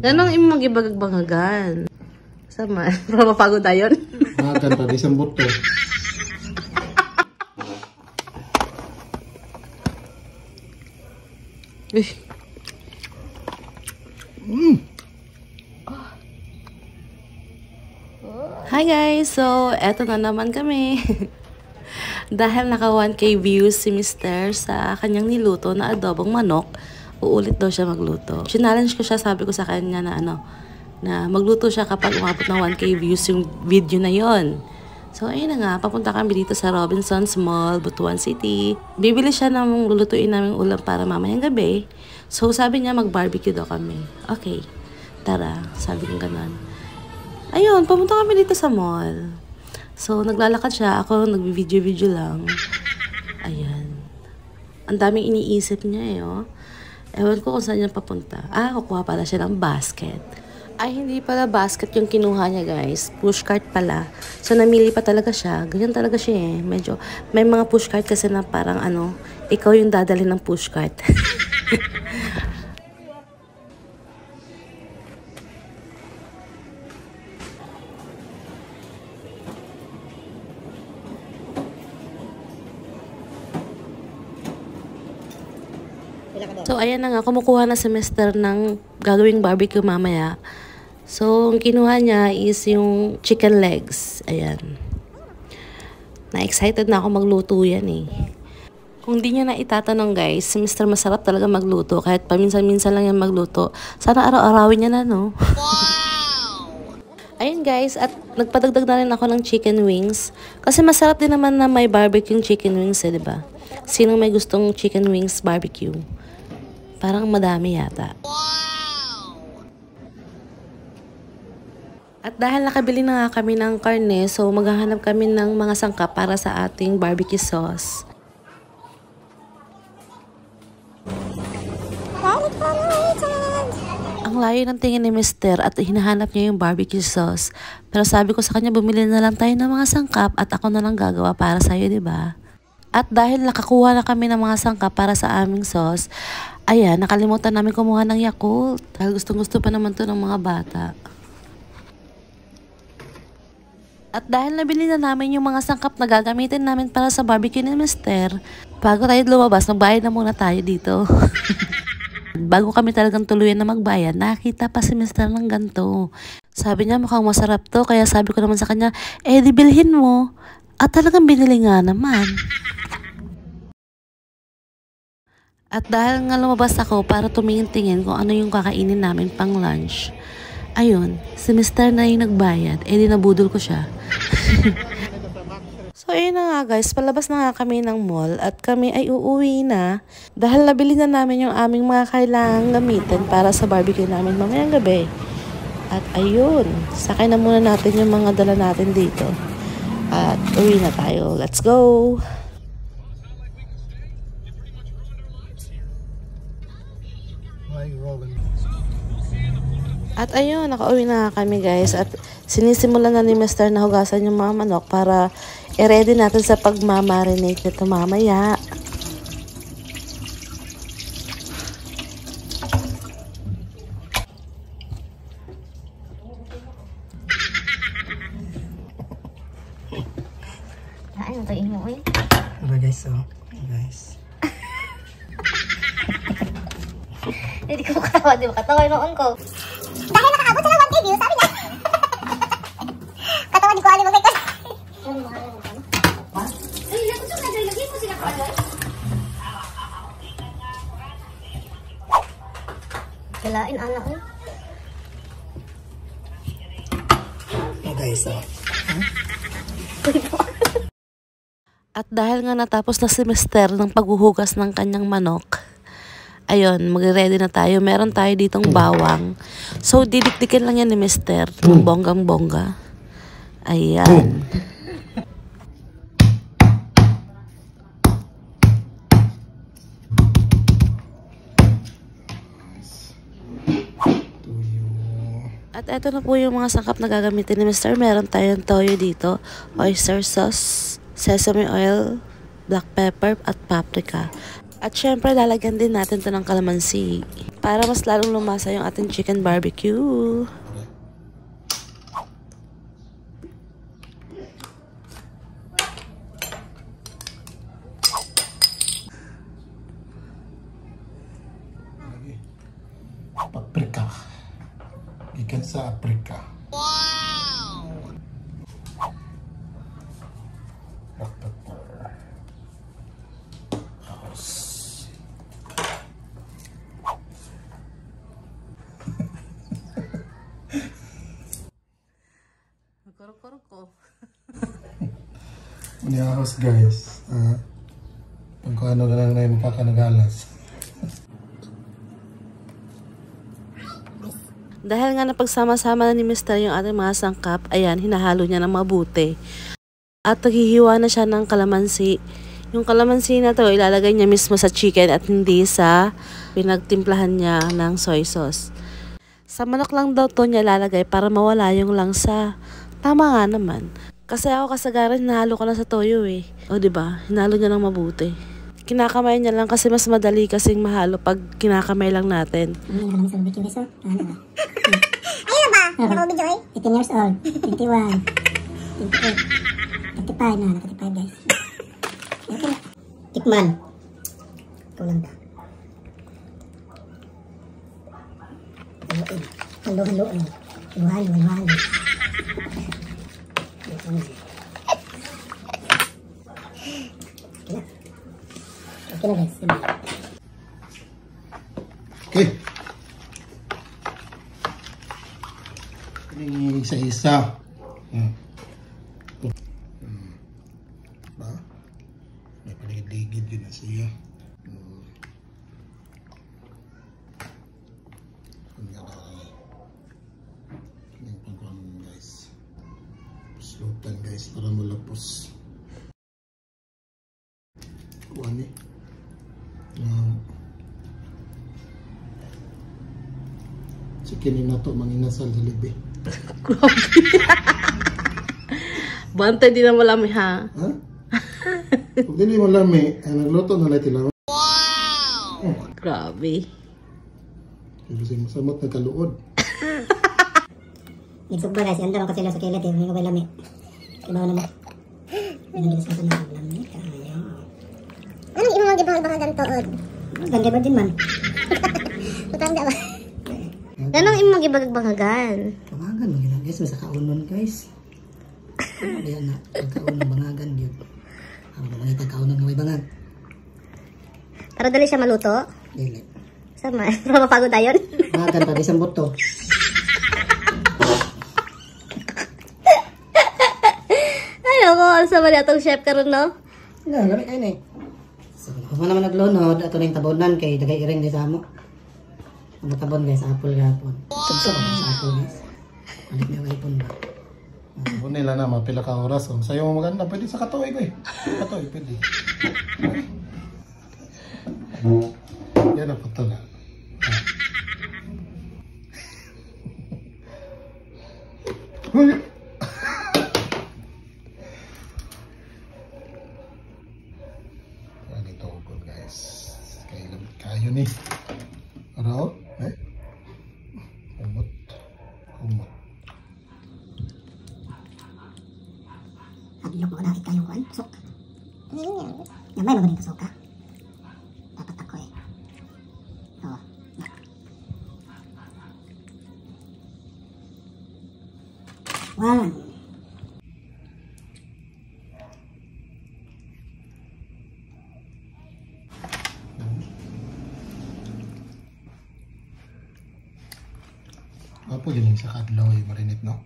Ganang imo magibagag-bangagan. Sama, para mapagod tayo. Kanta di sambot to. Hi guys! So, eto na naman kami. Dahil naka 1K views si Mr. sa kanyang niluto na adobong manok, uulit daw siya magluto. Challenge ko siya, sabi ko sa kanya na na magluto siya kapag umabot ng 1K views yung video na yon. So, ayun na nga, papunta kami dito sa Robinsons Mall, Butuan City. Bibili siya ng lulutuin naming ulam para mamayang gabi. So, sabi niya mag-barbecue daw kami. Okay, tara, sabi ko ganun. Ayun, papunta kami dito sa mall. So, naglalakad siya. Ako, nag-video-video lang. Ayan. Ang daming iniisip niya eh, oh. Ewan ko kung saan niya papunta. Kukuha pala siya ng basket. Ay, hindi pala basket yung kinuha niya, guys. Pushcart pala. So, namili pa talaga siya. Ganyan talaga siya eh. Medyo, may mga pushcart kasi na parang ikaw yung dadali ng pushcart. So, ayan na nga, kumukuha na si Mr. ng gagawing barbecue mamaya. So, ang kinuha niya is yung chicken legs. Ayan. Na-excited na ako magluto yan eh. Kung di niyo na itatanong guys, si Mr. masarap talaga magluto. Kahit paminsan-minsan lang yan magluto. Sana araw-arawin niya na, no? Wow! Ayun guys, at nagpadagdag na rin ako ng chicken wings. Kasi masarap din naman na may barbecue chicken wings eh, diba? Sinong may gustong chicken wings barbecue? Parang madami yata. Wow! At dahil nakabili na nga kami ng karne, so maghahanap kami ng mga sangkap para sa ating barbecue sauce. Ang layo ng tingin ni Mr. at hinahanap niya yung barbecue sauce. Pero sabi ko sa kanya, bumili na lang tayo ng mga sangkap at ako na lang gagawa para sa'yo, diba? At dahil nakakuha na kami ng mga sangkap para sa aming sauce, ayan, nakalimutan namin kumuha ng Yakult. Dahil gustong-gusto pa naman to ng mga bata. At dahil nabili na namin yung mga sangkap na gagamitin namin para sa barbecue ni Mr., bago tayo lumabas, magbayad na muna tayo dito. Bago kami talagang tuluyan na magbayad, nakita pa si Mr. ng ganito. Sabi niya mukhang masarap to, kaya sabi ko naman sa kanya, di bilhin mo. At talagang binili nga naman. At dahil nga lumabas ako para tumingin-tingin kung ano yung kakainin namin pang lunch, ayun, si Mr. na yung nagbayad, dinabudol ko siya. So, ayun na nga guys, palabas na nga kami ng mall at kami ay uuwi na dahil nabili na namin yung aming mga kailangang gamitin para sa barbecue namin mamayang gabi. At ayun, sakay na muna natin yung mga dala natin dito. At uwi na tayo. Let's go! At ayun, nakauwi na kami guys. At sinisimulan na ni Mr. na hugasan yung mga manok para i-ready natin sa pagmamarinate nito mamaya. Ano to imo eh? Ano guys, guys. Hindi ko katawa, di ba? Katawa noon ko. Dahil nakakabot sa 1K views, sabi niya. Katawa, di ko alam mo kay ay, nakuto na dahil lagi mo sila ko alam. Kalain anak mo. Guys, At dahil nga natapos na si Mr. ng paghuhugas ng kanyang manok, ayun, magre-ready na tayo. Meron tayo ditong bawang. So, didikdikin lang yan ni Mr. ng bonggang-bongga. Ayan. At eto na po yung mga sangkap na gagamitin ni Mr. Meron tayong toyo dito, oyster sauce, sesame oil, black pepper, at paprika. At syempre, lalagyan din natin to ng kalamansi. para mas lalong lumasa yung ating chicken barbecue. Paprika. Ikan sa Afrika. Wow! Korok-korok ko. Maniyahos guys. Kung ano na lang na yung makakanagalas. Dahil nga napagsama-sama na ni Mr. yung ating mga sangkap, ayan, hinahalo niya ng mabuti. At naghihiwa na siya ng kalamansi. Yung kalamansi na to, ilalagay niya mismo sa chicken at hindi sa pinagtimplahan niya ng soy sauce. Sa manok lang daw to niya ilalagay para mawala yung langsa. Tama nga naman. Kasi ako kasagaran, hinahalo ko na sa toyo eh. O diba, hinalo niya ng mabuti. Kinakamay niya lang kasi mas madali kasing mahalo pag kinakamay lang natin. Ayun na ba? Nakapag-video eh? 18 years old, 21, 28, 35 na, naka-35 guys. Tikman. Ikaw lang ba? Halo-haloin. Halo-halo. Okay na guys. Okay. Ini isa-isa. Ba? May paligid-ligid yun na siya. Yung pagkuhan guys. Slutan guys para malapos. Kuhan eh. Chicken na to manginasal sa libi. Bantay di na malami ha. Ha? Kung hindi mo lami, ay nagluto na natin lang. Wow! Grabe. Kasi masamot na kaluod. Nagsog ba guys, ganda lang kasi sa kilat eh. Hindi ko ba lami. Iba ko naman. Hindi ko sa lami. Kaya. Anong imo mga gibang-bangagan tood? Ganda ba din man? Matanda ba? Anong imo mga gibang-bangagan? Bangagan mo gina guys, sa kaunon guys. Ayan na, kaunon bangagan yun. Ako naman itag kaunon ng may bangag. Para dali siya maluto? Dili. Sama, para mapagod tayo. Bangagan pa, isang buto. Ay, ako, sa mali atong chef karon no? Nga, lami kayo na eh. So, kung naman naglunod, ato na yung tabonan kay dagay iring di sa amo. Ang tabon guys, apple gapon. Subso ka sa apple guys. Balik niya kaipon ba? Kung nila na, mapila ka oras. Kung sa'yo mo maganda, pwede sa katoy ko eh. Katoy, pwede. Yan ang pato na. Huy! Ganito ko guys. Kayo ni. Araw? Eh? Humot. Humot. Hadlok mo nakit kayong kuan, sok. Gamay mo ganito sok ha? Dapat ako eh. Oo. One. Apo din yung sa kadlaw yung marinit, no?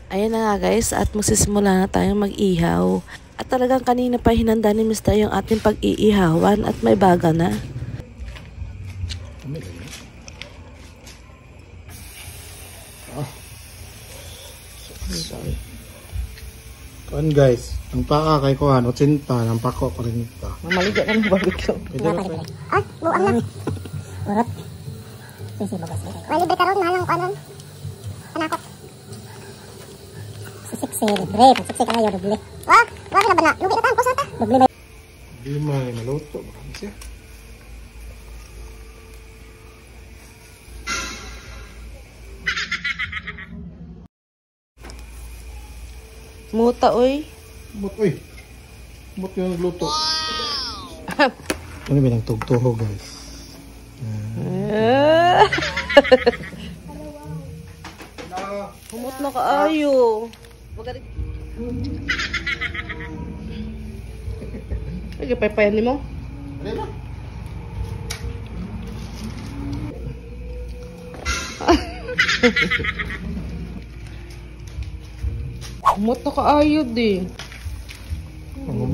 Ayan na nga guys, at magsisimula na tayong mag-ihaw. At talagang kanina pa hinanda ni Mr. yung ating pag-iihawan at may baga na. Kuan guys, ang paa kay Kuan, 80, ang pako 40. Mamaliga na ng barbecue. Ay, buang na. Urot. Sisi bagas. Wali ba karon malang kanon? Anakot. Pasiksi, libre. Pasiksi kayo, doble. Wah, wala na ba na? Lugi na ta, kusa ta. Doble ba? Di may maluto. Baka siya. Muta, oy. Mut, uy. Mut yung nagluto. Ano ba ng tugtuho, guys? Humot na kaayo. Magaling. Ay, papayan ni mo. Ano ba? Humot na kaayo di.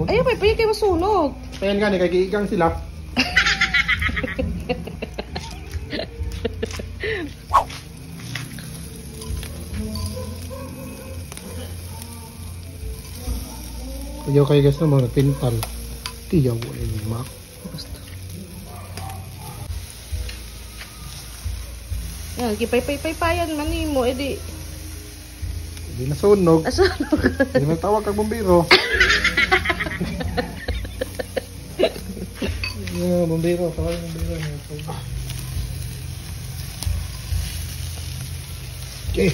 Ay, papayan kayo masunog. Ayan nga, nagkagiigang sila. Kuyaw kayo guys na mga pintal. Tiyaw ko yung mak. Basta. Yan, kipay-pay-payan man ni mo, edi. Hindi na sunog. Asunog. Hindi na tawag kang bumbiro. Bumbiro, tawag yung bumbiro. Okay.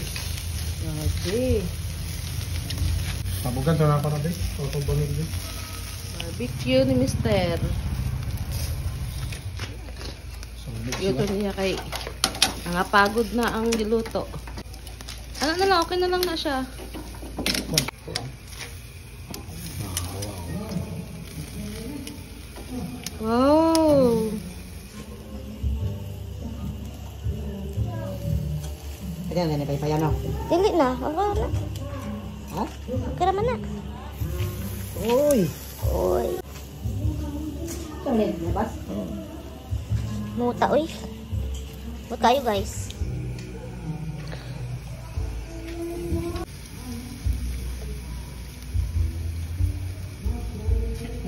Okay. Tabugan sa nakakarabay. Tutubunin din. Barbecue ni Mister. Yuto niya kay pagod na ang diluto. Ano na lang, okay na lang na siya. Wow! Pwede na ganyan pa yan, no? Dili na, wala na. Ha? Okay naman na. Uy! Uy. Ito ulit, nabas? Muta, uy. Muta tayo, guys.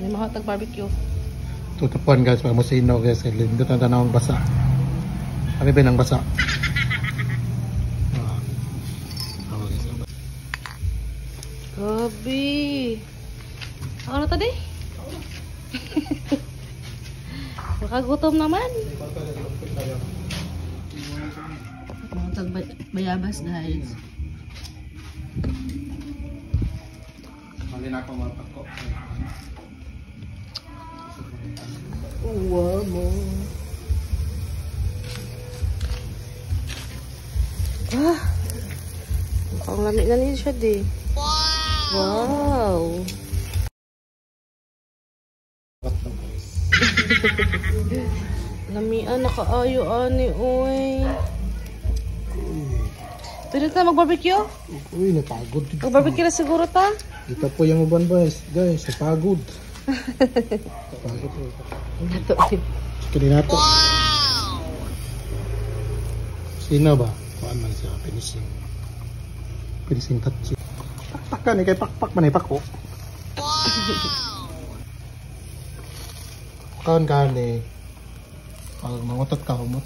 May makatag barbecue. Tutupuan guys, mga musino guys. Lindot na tanawang basa. Ano ba ng basa? Gabi. Ako na tadi? Makagutom naman. Makatag bayabas guys. Mali na akong mga pako. Uwa mo. Ah. Ang lamig na niya siya di. Wow. Lamian nakaayo ani oy. Pwede na mag-barbecue? Uy, napagod. Mag-barbecue na siguro ta? Ito po yung uban guys. Guys, napagod. Napagod po. Ito. Kini nato. Sino ba? Kuan man siya, finishing. Finishing touch. Pakpak ka ni kay pakpak man ay pako. Kaon ka ni. Pag mangutot ka humot.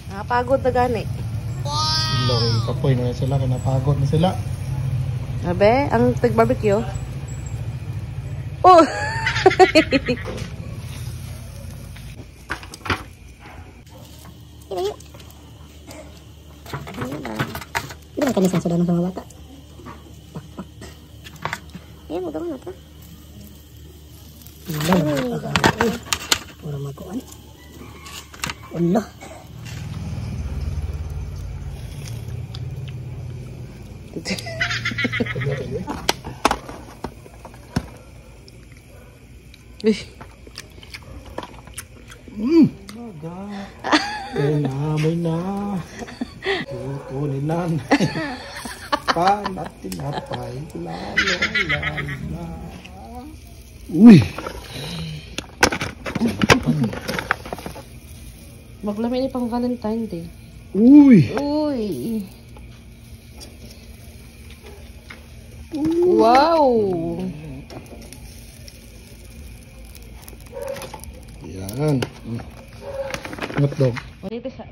Nakapagod na gani. Lori, kapoy na sila, kinapagod na sila. Abe, ang tag-barbecue. Oh! Ilayo. Hindi ba kanisan sudah ng mga bata? Ayan, huwag naman ito. Pura magkuhan. Ulo. May na. Kukunin na. Panatin na pa'y lalo. Uy! Maglamay ni pang Valentine Day. Uy! Uy! Wow! Yan. Hotdog. Ulit isa.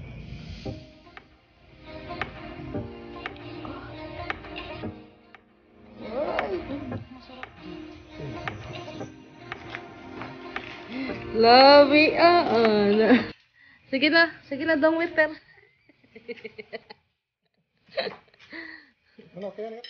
Labian. Sige na dong waiter. Ano, kaya